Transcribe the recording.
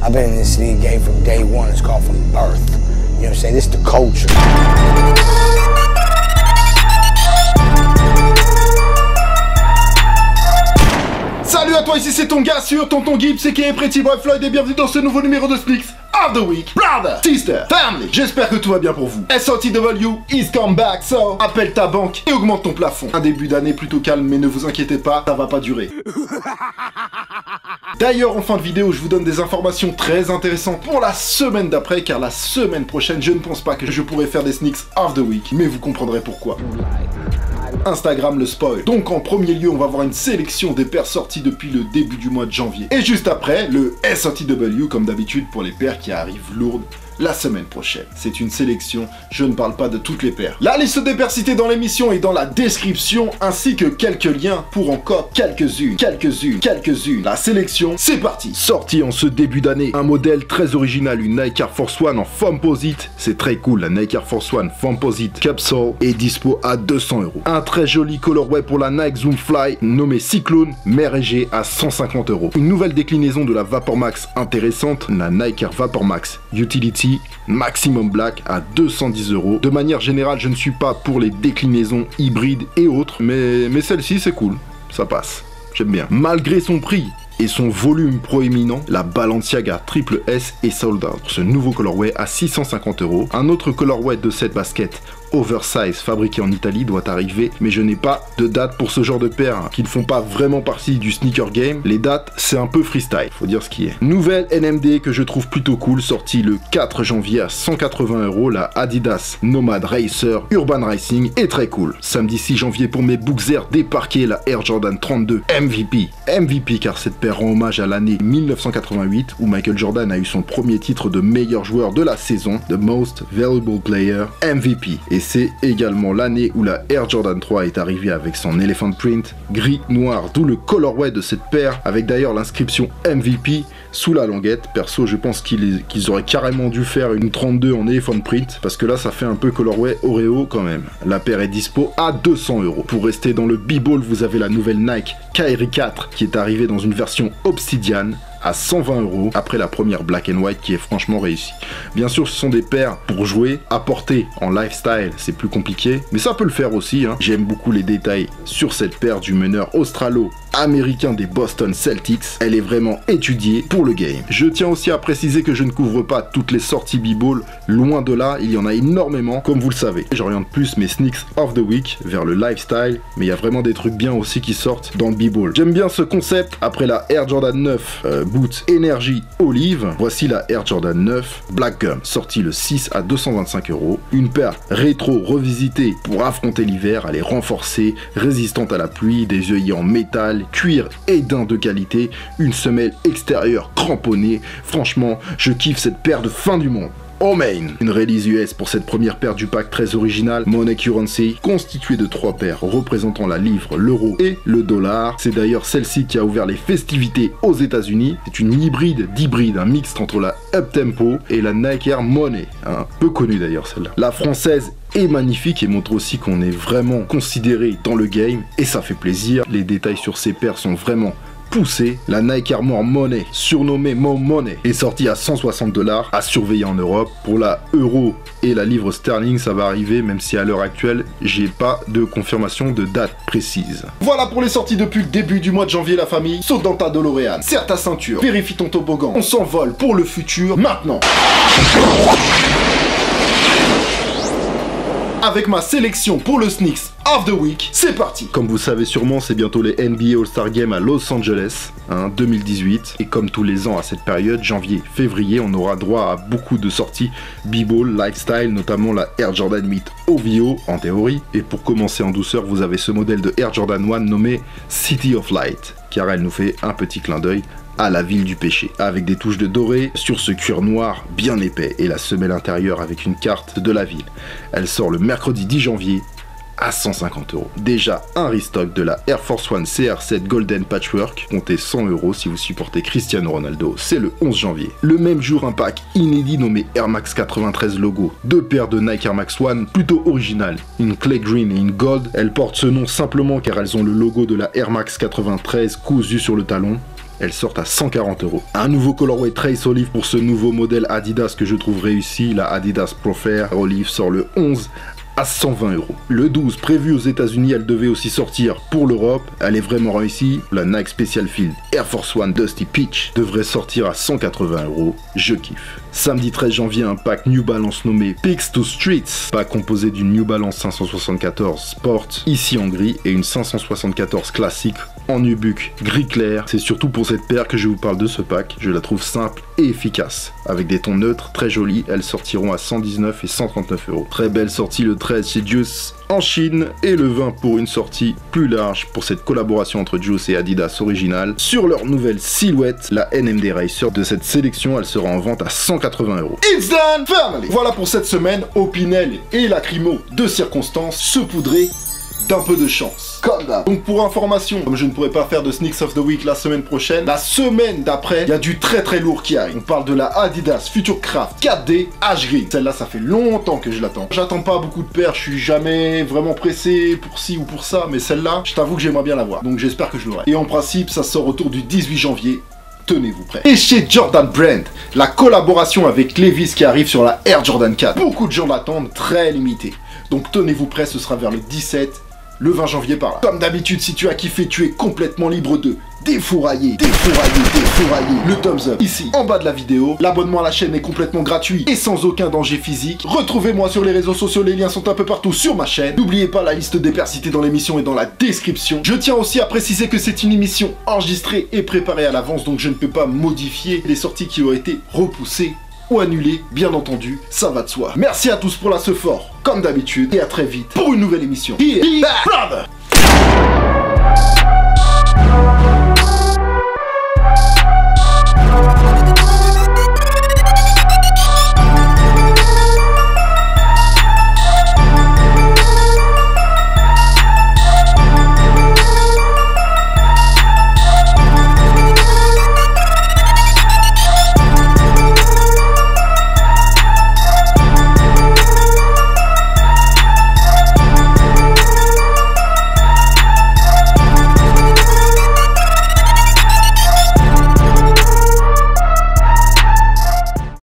I've been in this league game from day one. It's called from birth. You know what I'm saying? This is the culture. Salut à toi, ici c'est ton gars sur Tonton Gibbs, c'est qui est Pretty Boy Floyd et bienvenue dans ce nouveau numéro de Sneaks of the Week. Brother, sister, family, j'espère que tout va bien pour vous. SOTW is come back, so appelle ta banque et augmente ton plafond. Un début d'année plutôt calme, mais ne vous inquiétez pas, ça va pas durer. D'ailleurs, en fin de vidéo, je vous donne des informations très intéressantes pour la semaine d'après, car la semaine prochaine, je ne pense pas que je pourrai faire des Sneaks of the Week, mais vous comprendrez pourquoi. Instagram le spoil. Donc en premier lieu, on va voir une sélection des paires sorties depuis le début du mois de janvier. Et juste après, le SOTW, comme d'habitude pour les paires qui arrivent lourdes la semaine prochaine. C'est une sélection, je ne parle pas de toutes les paires. La liste des paires citées dans l'émission est dans la description, ainsi que quelques liens pour encore quelques-unes. La sélection, c'est parti. Sorti en ce début d'année, un modèle très original, une Nike Air Force One en Foamposite. C'est très cool, la Nike Air Force One Foamposite Capsule est dispo à 200 €. Un très joli colorway pour la Nike Zoom Fly, nommé Cyclone, mer égée à 150 €. Une nouvelle déclinaison de la Vapor Max intéressante, la Nike Air Vapor Max Utility Maximum Black à 210 €. De manière générale, je ne suis pas pour les déclinaisons hybrides et autres, mais celle-ci c'est cool, ça passe, j'aime bien. Malgré son prix et son volume proéminent, la Balenciaga Triple S est sold out. Ce nouveau colorway à 650 €. Un autre colorway de cette basket oversize fabriqué en Italie doit arriver, mais je n'ai pas de date pour ce genre de paires qui ne font pas vraiment partie du sneaker game. Les dates, c'est un peu freestyle, faut dire ce qui est. Nouvelle NMD que je trouve plutôt cool, sortie le 4 janvier à 180 €, la Adidas Nomad Racer Urban Racing est très cool. Samedi 6 janvier pour mes Bookzer débarqué la Air Jordan 32 MVP. MVP car cette paire rend hommage à l'année 1988 où Michael Jordan a eu son premier titre de meilleur joueur de la saison, The Most Valuable Player MVP. Et c'est également l'année où la Air Jordan 3 est arrivée avec son Elephant Print gris-noir, d'où le colorway de cette paire, avec d'ailleurs l'inscription MVP sous la languette. Perso, je pense qu'ils auraient carrément dû faire une 32 en Elephant Print, parce que là, ça fait un peu colorway Oreo quand même. La paire est dispo à 200 €. Pour rester dans le b-ball, vous avez la nouvelle Nike Kyrie 4 qui est arrivée dans une version Obsidian à 120 € après la première Black and White qui est franchement réussie. Bien sûr, ce sont des paires pour jouer, à porter en lifestyle, c'est plus compliqué, mais ça peut le faire aussi, hein. J'aime beaucoup les détails sur cette paire du meneur australo-américain des Boston Celtics. Elle est vraiment étudiée pour le game. Je tiens aussi à préciser que je ne couvre pas toutes les sorties b-ball, loin de là, il y en a énormément, comme vous le savez. J'oriente plus mes Sneaks of the Week vers le lifestyle, mais il y a vraiment des trucs bien aussi qui sortent dans le b-ball. J'aime bien ce concept. Après la Air Jordan 9 Boots Energy Olive, voici la Air Jordan 9 Black Gum, sortie le 6 à 225 €. Une paire rétro revisitée pour affronter l'hiver, elle est renforcée, résistante à la pluie, des œillets en métal, cuir et daim de qualité, une semelle extérieure cramponnée. Franchement, je kiffe cette paire de fin du monde. Oh main, une release US pour cette première paire du pack très original, Money Currency, constituée de 3 paires représentant la livre, l'euro et le dollar. C'est d'ailleurs celle-ci qui a ouvert les festivités aux États-Unis. C'est une hybride d'hybride, un mixte entre la Uptempo et la Nike Air Money, hein, peu connue d'ailleurs celle-là. La française est magnifique et montre aussi qu'on est vraiment considéré dans le game et ça fait plaisir. Les détails sur ces paires sont vraiment poussé. La Nike Air Money, surnommée Mo Money, est sortie à 160 $, à surveiller en Europe. Pour la euro et la livre sterling, ça va arriver, même si à l'heure actuelle, j'ai pas de confirmation de date précise. Voilà pour les sorties depuis le début du mois de janvier, la famille. Saute dans ta DeLorean, serre ta ceinture, vérifie ton toboggan. On s'envole pour le futur, maintenant. Avec ma sélection pour le Sneaks of the Week, c'est parti. Comme vous savez sûrement, c'est bientôt les NBA All-Star Games à Los Angeles, 2018. Et comme tous les ans à cette période, janvier-février, on aura droit à beaucoup de sorties b-ball, lifestyle, notamment la Air Jordan 8 OVO en théorie. Et pour commencer en douceur, vous avez ce modèle de Air Jordan 1 nommé City of Light, car elle nous fait un petit clin d'œil à la ville du péché, avec des touches de doré sur ce cuir noir bien épais et la semelle intérieure avec une carte de la ville. Elle sort le mercredi 10 janvier à 150 €. Déjà un restock de la Air Force One CR7 Golden Patchwork, comptez 100 € si vous supportez Cristiano Ronaldo, c'est le 11 janvier. Le même jour, un pack inédit nommé Air Max 93 logo, 2 paires de Nike Air Max One plutôt originales, une clay green et une gold. Elles portent ce nom simplement car elles ont le logo de la Air Max 93 cousu sur le talon. elles sortent à 140 €. Un nouveau colorway Trace Olive pour ce nouveau modèle Adidas que je trouve réussi. La Adidas Pro Fair Olive sort le 11 à 120 €. Le 12 prévu aux États-Unis, elle devait aussi sortir pour l'Europe. Elle est vraiment réussie. La Nike Special Field Air Force One Dusty Peach devrait sortir à 180 €. Je kiffe. Samedi 13 janvier, un pack New Balance nommé Peaks to Streets, pack composé d'une New Balance 574 Sport ici en gris et une 574 classique en nubuck gris clair. C'est surtout pour cette paire que je vous parle de ce pack. Je la trouve simple et efficace. Avec des tons neutres très jolis, elles sortiront à 119 et 139 €. Très belle sortie le 13 chez Juice en Chine et le 20 pour une sortie plus large pour cette collaboration entre Juice et Adidas originale. Sur leur nouvelle silhouette, la NMD Racer de cette sélection, elle sera en vente à 180 €. It's done, family! Voilà pour cette semaine, Opinel et Lacrymo de circonstances saupoudrés d'un peu de chance. Comme d'hab. Donc pour information, comme je ne pourrais pas faire de Sneaks of the Week la semaine prochaine, la semaine d'après, il y a du très très lourd qui arrive. On parle de la Adidas Futurecraft 4D Ash Green. Celle-là, ça fait longtemps que je l'attends. J'attends pas beaucoup de paires, je suis jamais vraiment pressé pour ci ou pour ça, mais celle-là, je t'avoue que j'aimerais bien l'avoir. Donc j'espère que je l'aurai. Et en principe, ça sort autour du 18 janvier. Tenez-vous prêts. Et chez Jordan Brand, la collaboration avec Levi's qui arrive sur la Air Jordan 4. Beaucoup de gens l'attendent, très limité. Donc tenez-vous prêts, ce sera vers le 17, le 20 janvier par là. Comme d'habitude, si tu as kiffé, tu es complètement libre de défourailler le thumbs up ici en bas de la vidéo. L'abonnement à la chaîne est complètement gratuit et sans aucun danger physique. Retrouvez-moi sur les réseaux sociaux, les liens sont un peu partout sur ma chaîne. N'oubliez pas la liste des pairs cités dans l'émission et dans la description. Je tiens aussi à préciser que c'est une émission enregistrée et préparée à l'avance, donc je ne peux pas modifier les sorties qui ont été repoussées ou annulé, bien entendu, ça va de soi. Merci à tous pour la ce fort, comme d'habitude, et à très vite pour une nouvelle émission. Here, brother!